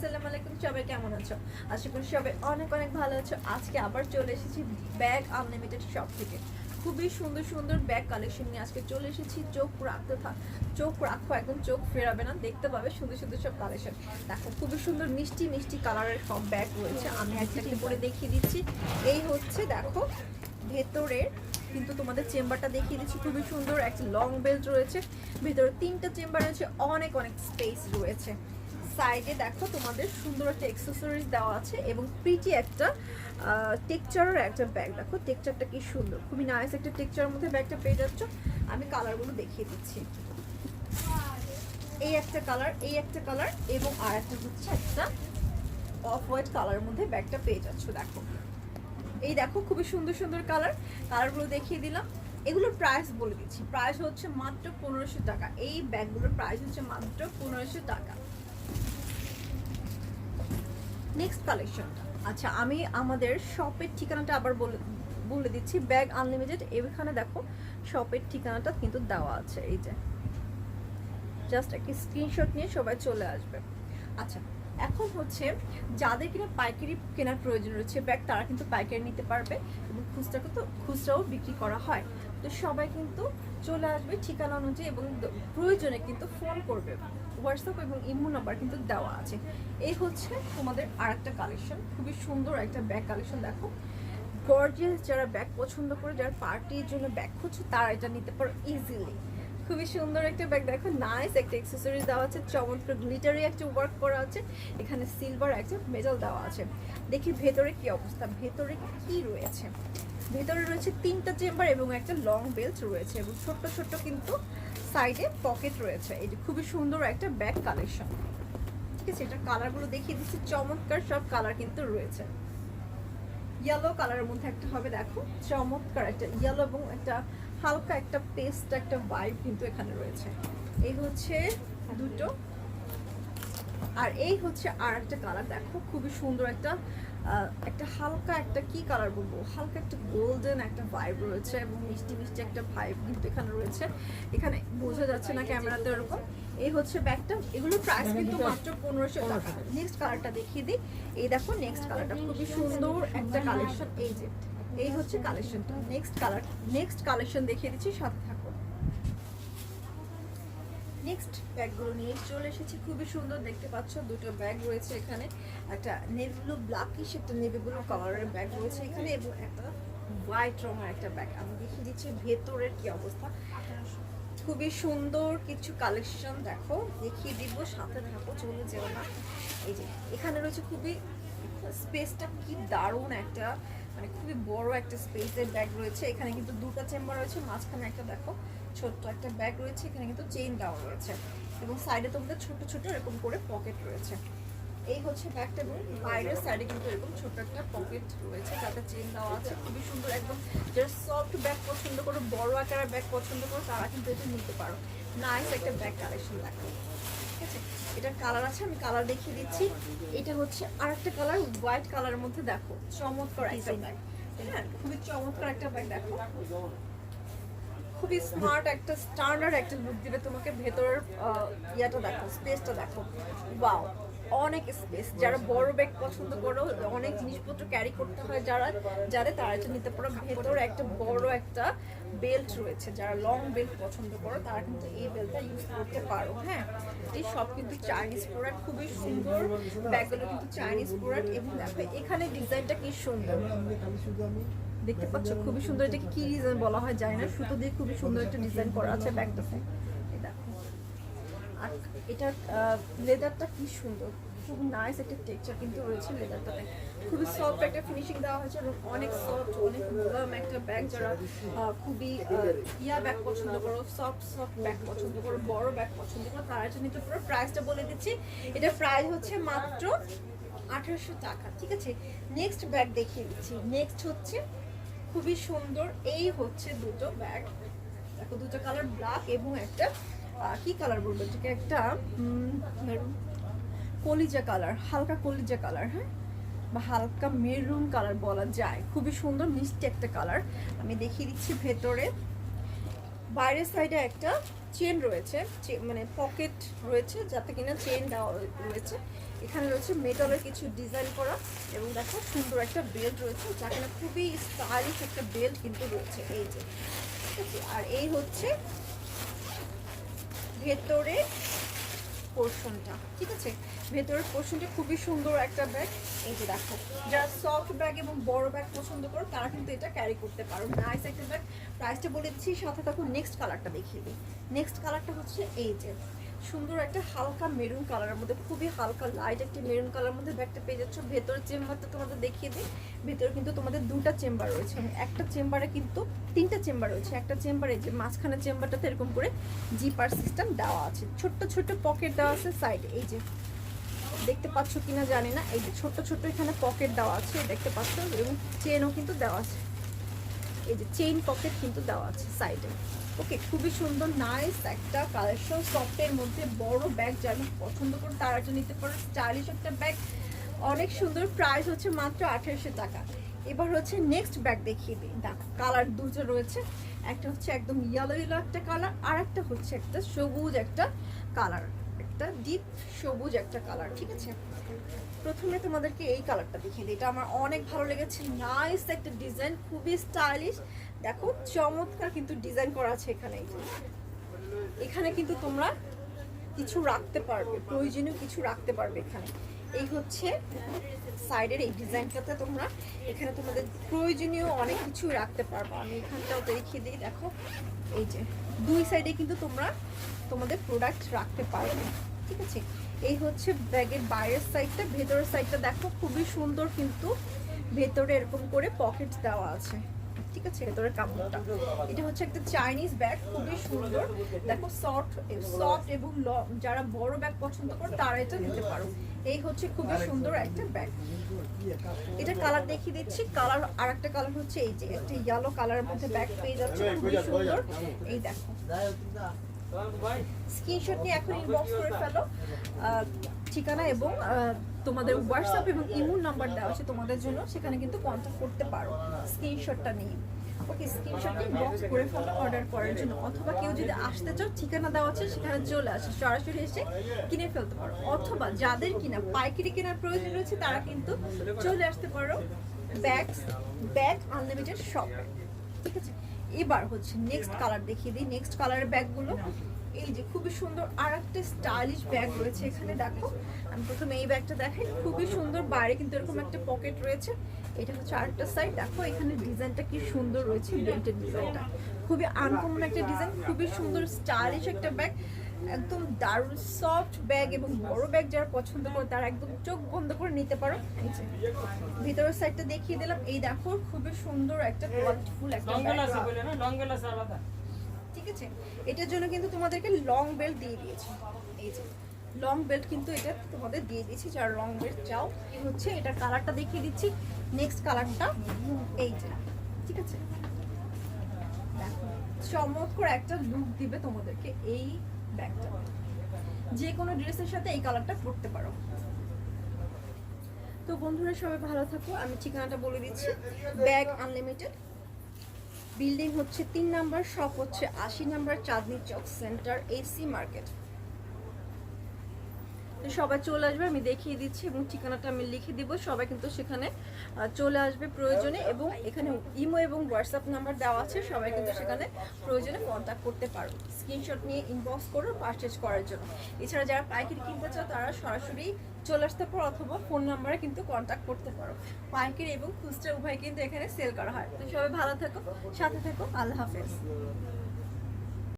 আসসালামু আলাইকুম, সবাই কেমন আছো? আশা করি সবাই অনেক অনেক ভালো আছো। আজকে আবার চলে এসেছি ব্যাগ আনলিমিটেড শপ থেকে। খুবই সুন্দর সুন্দর ব্যাগ কালেকশন নিয়ে আজকে চলে এসেছি। চোখ রাখো, একদম চোখ ফেরাবে না, দেখতে পাবে সুন্দর সুন্দর সব কালেকশন। দেখো খুবই সুন্দর মিষ্টি মিষ্টি কালারের সব ব্যাগ রয়েছে। আমি একটা একটা করে দেখিয়ে দিচ্ছি। এই হচ্ছে দেখো ভেতরের, কিন্তু তোমাদের চেম্বারটা দেখিয়ে দিচ্ছি। খুবই সুন্দর একটা লং বেল্ট রয়েছে, ভেতরে 3টা চেম্বার রয়েছে, অনেক অনেক স্পেস রয়েছে। সাইডে দেখো তোমাদের সুন্দর একটা অ্যাক্সেসরিজ দেওয়া আছে এবং প্রিটি একটা টেক্সচারের একটা ব্যাগ। দেখো টেক্সচারটা কি সুন্দর, খুবই নাইস একটা টেক্সচারের মধ্যে ব্যাগটা পেয়ে যাচ্ছ। আমি কালারগুলো দেখিয়ে দিচ্ছি। এই একটা কালার, এই একটা কালার এবং আর একটা হচ্ছে একটা অফ হোয়াইট কালারের মধ্যে ব্যাগটা পেয়ে যাচ্ছ। দেখো এই দেখো খুবই সুন্দর সুন্দর কালারগুলো দেখিয়ে দিলাম। এগুলোর প্রাইস বলে দিচ্ছি। প্রাইস হচ্ছে মাত্র 1500 টাকা। এই ব্যাগগুলোর প্রাইস হচ্ছে মাত্র 1500 টাকা। নেক্সট কালেকশনটা, আচ্ছা আমি আমাদের শপের ঠিকানাটা আবার বলে দিচ্ছি। ব্যাগ আনলিমিটেড, এখানে দেখো শপের ঠিকানাটা কিন্তু দেওয়া আছে। এই যে জাস্ট একটা স্ক্রিনশট নিয়ে সবাই চলে আসবে। আচ্ছা এখন হচ্ছে যাদের কিনা পাইকারি কেনার প্রয়োজন রয়েছে ব্যাগ, তারা কিন্তু পাইকারি নিতে পারবে এবং খুচরাও বিক্রি করা হয়। তো সবাই কিন্তু চলে আসবে ঠিকানা অনুযায়ী এবং প্রয়োজনে কিন্তু ফোন করবে। হোয়াটসঅ্যাপ এবং ইমো নাম্বার কিন্তু দেওয়া আছে। এই হচ্ছে তোমাদের আর একটা কালেকশন, খুবই সুন্দর একটা ব্যাগ কালেকশন। দেখো গর্জিয়াস, যারা ব্যাগ পছন্দ করে, যারা পার্টির জন্য ব্যাগ খুঁজছে, তারা এটা নিতে পারো ইজিলি। খুবই সুন্দর একটা ব্যাগ। দেখো নাইস একটা অ্যাক্সেসরিজ দেওয়া আছে, চমৎকার গ্লিটারি একটা ওয়ার্ক করা আছে, এখানে সিলভার একটা মেটাল দেওয়া আছে। দেখি ভেতরে কি অবস্থা, ভেতরে কি রয়েছে। ভেতরে রয়েছে 3টা চেম্বার এবং একটা লং বেল্ট রয়েছে এবং ছোট্ট ছোট্ট কিন্তু সাইডে পকেট রয়েছে। এই যে খুবই সুন্দর একটা ব্যাগ কালেকশন। ঠিক আছে, এটার কালারগুলো দেখিয়ে দিচ্ছি। চমৎকার সব কালার কিন্তু রয়েছে। ইয়েলো কালারের মধ্যে একটা হবে, দেখো চমৎকার একটা ইয়েলো এবং একটা হালকা একটা পেস্ট একটা ভাইব কিন্তু এখানে রয়েছে। এই হচ্ছে দুটো, আর এই হচ্ছে আর একটা কালার। দেখো খুবই সুন্দর একটা একটা হালকা একটা কি কালার বলবো, হালকা একটা গোল্ডেন একটা ভাইব রয়েছে এবং মিষ্টি মিষ্টি একটা ভাইব কিন্তু এখানে রয়েছে। এখানে বোঝা যাচ্ছে না ক্যামেরাতে এরকম। এই হচ্ছে ব্যাগটা, এগুলোর প্রাইস কিন্তু মাত্র 1500 টাকা। নেক্সট কালারটা দেখিয়ে দিই। এই দেখো নেক্সট কালারটা খুবই সুন্দর একটা কালেকশন। এই যে এই হচ্ছে কালেকশনটা। নেক্সট কালেকশন দেখিয়ে দিচ্ছি, সাথে থাকো। নেক্সট ব্যাগগুলো নিয়ে চলে এসেছি। খুবই সুন্দর দেখতে পাচ্ছ, দুটো ব্যাগ রয়েছে এখানে। একটা নেভি ব্লু ব্ল্যাকিশ, একটা নেভি ব্লু কালারের ব্যাগ রয়েছে এখানে এবং একটা হোয়াইট রঙের একটা ব্যাগ। আমি দেখিয়ে দিচ্ছি ভেতরের কি অবস্থা। খুবই সুন্দর কিছু কালেকশন দেখো, দেখিয়ে দিব, সাথে থাকো, চলে যেও না। এই যে এখানে রয়েছে খুবই স্পেসটা কি দারুণ একটা, মানে খুবই বড় একটা স্পেসের ব্যাগ রয়েছে। এখানে কিন্তু 2টা চেম্বার রয়েছে, মাঝখানে একটা দেখো ছোট্ট একটা ব্যাগ রয়েছে। এখানে কিন্তু চেইন দেওয়া রয়েছে এবং সাইডে তোমাদের ছোট ছোট এরকম করে পকেট রয়েছে। এই হচ্ছে ব্যাগটা এবং বাইরের সাইডে কিন্তু এরকম ছোট একটা পকেট রয়েছে যাতে চেইন দেওয়া আছে। খুবই সুন্দর, একদম যারা সফট ব্যাগ পছন্দ করো, বড় আকারের ব্যাগ পছন্দ করো, তারা কিন্তু এটা নিতে পারো। নাইস একটা ব্যাগ কালেকশন দেখো। ঠিক আছে, এটার কালার আছে, আমি কালার দেখিয়ে দিচ্ছি। এটা হচ্ছে আর একটা কালার, হোয়াইট কালারের মধ্যে। দেখো চমৎকার একটা ব্যাগ, হ্যাঁ খুবই চমৎকার একটা ব্যাগ। দেখো খুবই স্মার্ট একটা স্ট্যান্ডার্ড একটা লুক দিবে তোমাকে। ভেতরের ইয়াটা দেখো, স্পেসটা দেখো, ওয়াও অনেক স্পেস। যারা বড় ব্যাগ পছন্দ করো, অনেক জিনিসপত্র ক্যারি করতে হয় যাদের তারা এটা নিতে পারো। ভেতরে একটা বড় একটা বেল্ট রয়েছে, যারা লং বেল্ট পছন্দ করো তারা কিন্তু এই বেল্টটা ইউজ করতে পারো। হ্যাঁ, এই সব কিন্তু চাইনিজ প্রোডাক্ট, খুবই সুন্দর ব্যাগগুলো কিন্তু চাইনিজ প্রোডাক্ট। এবং দেখো এখানে ডিজাইনটা কি সুন্দর দেখতে পাচ্ছ, খুবই সুন্দর। এটাকে কি ডিজাইন বলা হয় জানি না, সুতো দিয়ে খুবই সুন্দর একটা ডিজাইন করা আছে ব্যাগটাতে। দেখো আর এটার লেদারটা কি সুন্দর, খুব নাইস একটা টেক্সচার কিন্তু রয়েছে লেদারটাতে। খুবই সফট একটা ফিনিশিং দেওয়া হয়েছে এবং অনেক সফট, অনেক মুলায়ম একটা ব্যাগ। যারা খুবই ইয়া ব্যাগ পছন্দ করো, সফট ব্যাগ পছন্দ করো, বড় ব্যাগ পছন্দ করো, তারা এটা নিতে পারো। প্রাইসটা বলে দিচ্ছি, এটার প্রাইস হচ্ছে মাত্র 1800 টাকা। ঠিক আছে, নেক্সট ব্যাগ দেখিয়ে দিচ্ছি। নেক্সট হচ্ছে খুবই সুন্দর, এই হচ্ছে দুটো ব্যাগ। দেখো দুটো কালার, ব্ল্যাক এবং একটা কি কালার বলবো এটাকে, একটা কলিজা কালার, হালকা কলিজা কালার, হ্যাঁ বা হালকা মেরুন কালার বলা যায়। খুবই সুন্দর মিষ্টি একটা কালার। আমি দেখিয়ে দিচ্ছি ভেতরে বাইরের সাইডে একটা চেন রয়েছে, মানে পকেট রয়েছে যাতে কিনা চেন দেওয়া রয়েছে। এখানে রয়েছে মেটালের কিছু ডিজাইন করা এবং দেখো সুন্দর একটা বেল্ট রয়েছে, যা কিনা খুবই স্টাইলিশ একটা বেল্ট কিন্তু রয়েছে এই যে, ঠিক আছে। আর এই হচ্ছে ভেতরে পোর্শনটা, ঠিক আছে। ভেতরের পোর্শনটা খুবই সুন্দর একটা ব্যাগ। এই যে দেখো, যারা সফট ব্যাগ এবং বড় ব্যাগ পছন্দ করো তারা কিন্তু এটা ক্যারি করতে পারো। নাইস একটা ব্যাগ। প্রাইসটা বলে দিচ্ছি, সাথে তখন নেক্সট কালারটা দেখিয়ে দিই। নেক্সট কালারটা হচ্ছে এই যে সুন্দর একটা হালকা মেরুন কালারের মধ্যে, খুবই হালকা লাইট একটা মেরুন কালারের মধ্যে ব্যাগটা পেয়ে যাচ্ছ। ভেতরের চেম্বারটা তোমাদের দেখিয়ে দিই। ভেতরে কিন্তু তোমাদের দুটো চেম্বার রয়েছে এবং একটা চেম্বারে কিন্তু তিনটা চেম্বার রয়েছে। একটা চেম্বারে যে মাঝখানে চেম্বারটাতে এরকম করে জিপার সিস্টেম দেওয়া আছে, ছোট্ট ছোট্ট পকেট দেওয়া আছে সাইডে। এই যে দেখতে পাচ্ছ কিনা জানি না, এই যে ছোট্ট ছোট্ট এখানে পকেট দেওয়া আছে দেখতে পাচ্ছ, এবং চেনও কিন্তু দেওয়া আছে। এই যে চেইন পকেট কিন্তু দেওয়া আছে সাইডে। ওকে, খুবই সুন্দর নাইস একটা কালেকশন। সফটের মধ্যে বড় ব্যাগ যারা পছন্দ করে তারা তো নিতে পারো, স্টাইলিশ একটা ব্যাগ, অনেক সুন্দর। প্রাইস হচ্ছে মাত্র 2800 টাকা। এবার হচ্ছে নেক্সট ব্যাগ দেখিয়ে দিই। দেখো কালার দুটো রয়েছে, একটা হচ্ছে একদম ইয়েলো ইয়েলো একটা কালার, আর একটা হচ্ছে একটা সবুজ একটা কালার, একটা ডিপ সবুজ একটা কালার, ঠিক আছে। প্রথমে তোমাদেরকে এই কালারটা দেখিয়ে দিই, এটা আমার অনেক ভালো লেগেছে। নাইস একটা ডিজাইন, খুবই স্টাইলিশ। দেখো চমৎকার কিন্তু ডিজাইন করা আছে এখানে। এখানে কিন্তু তোমরা কিছু রাখতে পারবে, প্রয়োজনীয় কিছু রাখতে পারবে এখানে। এই হচ্ছে সাইডের এই ডিজাইনটাতে তোমরা এখানে তোমাদের প্রয়োজনীয় অনেক কিছু রাখতে পারবে। আমি এখানটাও দেখিয়ে দিই, দেখো এই যে দুই সাইডে কিন্তু তোমরা তোমাদের প্রোডাক্ট রাখতে পারবে, ঠিক আছে। এই হচ্ছে ব্যাগের বাইরের সাইডটা। ভেতরের সাইডটা দেখো খুবই সুন্দর, কিন্তু ভেতরে এরকম করে পকেট দেওয়া আছে, ঠিক আছে। ভেতরের কাপড়টা এটা হচ্ছে একটা চাইনিজ ব্যাগ, খুবই সুন্দর। দেখো সফট এবং যারা বড় ব্যাগ পছন্দ করে তারা এটা নিতে পারো। এই হচ্ছে খুবই সুন্দর একটা ব্যাগ। এটা কালার দেখিয়ে দিচ্ছি। কালার আর একটা কালার হচ্ছে এই যে একটা ইয়েলো কালারের মধ্যে ব্যাগ পেয়ে যাচ্ছে, খুবই সুন্দর। এই দেখো, স্ক্রিনশট নিয়ে এখন ইনবক্স করে ফেলো। ঠিকানা এবং তোমাদের হোয়াটসঅ্যাপ এবং ইমো নাম্বার দেওয়া আছে তোমাদের জন্য, সেখানে কিন্তু কন্ট্যাক্ট করতে পারো স্ক্রিনশটটা নিয়ে। ওকে, স্ক্রিনশট ইনবক্স করে ফেলো অর্ডার করার জন্য। অথবা কেউ যদি আসতে চাও, ঠিকানা দেওয়া আছে সেখানে চলে আসে, সরাসরি এসে কিনে ফেলতে পারো। অথবা যাদের কিনা পাইকারি কেনার প্রয়োজন রয়েছে তারা কিন্তু চলে আসতে পারো ব্যাগ আনলিমিটেড শপে, ঠিক আছে। এবার হচ্ছে নেক্সট কালার দেখিয়ে দিই। নেক্সট কালারের ব্যাগগুলো এই যে খুবই সুন্দর আর একটা স্টাইলিশ ব্যাগ রয়েছে এখানে। দেখো আমি প্রথমে এই ব্যাগটা দেখাই, খুবই সুন্দর। বাইরে কিন্তু এরকম একটা পকেট রয়েছে। এটা হচ্ছে আরেকটা সাইড। দেখো এখানে ডিজাইনটা কি সুন্দর রয়েছে, বেল্টের ডিজাইনটা খুবই আনকমন একটা ডিজাইন, খুবই সুন্দর স্টাইলিশ একটা ব্যাগ, একদম দারুণ সফট ব্যাগ। এবং বড় ব্যাগ যারা পছন্দ করে তারা একদম চোখ বন্ধ করে নিতে পারো। এই যে ভিতরের সাইডটা দেখিয়ে দিলাম। এই দেখো খুবই সুন্দর একটা কোয়ালিটিফুল একটা ব্যাগ, ঠিক আছে। এটার জন্য কিন্তু তোমাদেরকে লং বেল্ট দিয়ে দিয়েছে। এই যে লং বেল্ট কিন্তু এটা তোমাদের দিয়ে দিয়েছি যারা লং বেল্ট চাও। এই হচ্ছে এটা কালারটা দেখিয়ে দিচ্ছি। নেক্সট কালারটা এই যে, ঠিক আছে। দেখো চমৎকার একটা লুক দিবে তোমাদেরকে এই ব্যাগটা, যে কোনো ড্রেসের সাথে এই কালারটা পরতে পারো। তো বন্ধুরা সবাই ভালো থাকো। আমি ঠিকানাটা বলে দিচ্ছি, ব্যাগ আনলিমিটেড, বিল্ডিং হচ্ছে 3 নাম্বার, শপ হচ্ছে 80 number, Chandni Chowk centre, AC market. তো সবাই চলে আসবে, আমি দেখিয়ে দিচ্ছি এবং ঠিকানাটা আমি লিখে দিব। সবাই কিন্তু সেখানে চলে আসবে প্রয়োজনে, এবং এখানে ইমো এবং হোয়াটসঅ্যাপ নাম্বার দেওয়া আছে, সবাই কিন্তু সেখানে প্রয়োজনে কন্ট্যাক্ট করতে পারো। স্ক্রিনশট নিয়ে ইনবক্স করো পারচেজ করার জন্য। এছাড়া যারা পাইকারি কিনতে চাও তারা সরাসরি চলে আসতে পারো, অথবা ফোন নাম্বারে কিন্তু কন্ট্যাক্ট করতে পারো। পাইকারি এবং খুচরা উভয় কিন্তু এখানে সেল করা হয়। তো সবাই ভালো থাকো, সাথে থাকো। আল্লাহ হাফেজ।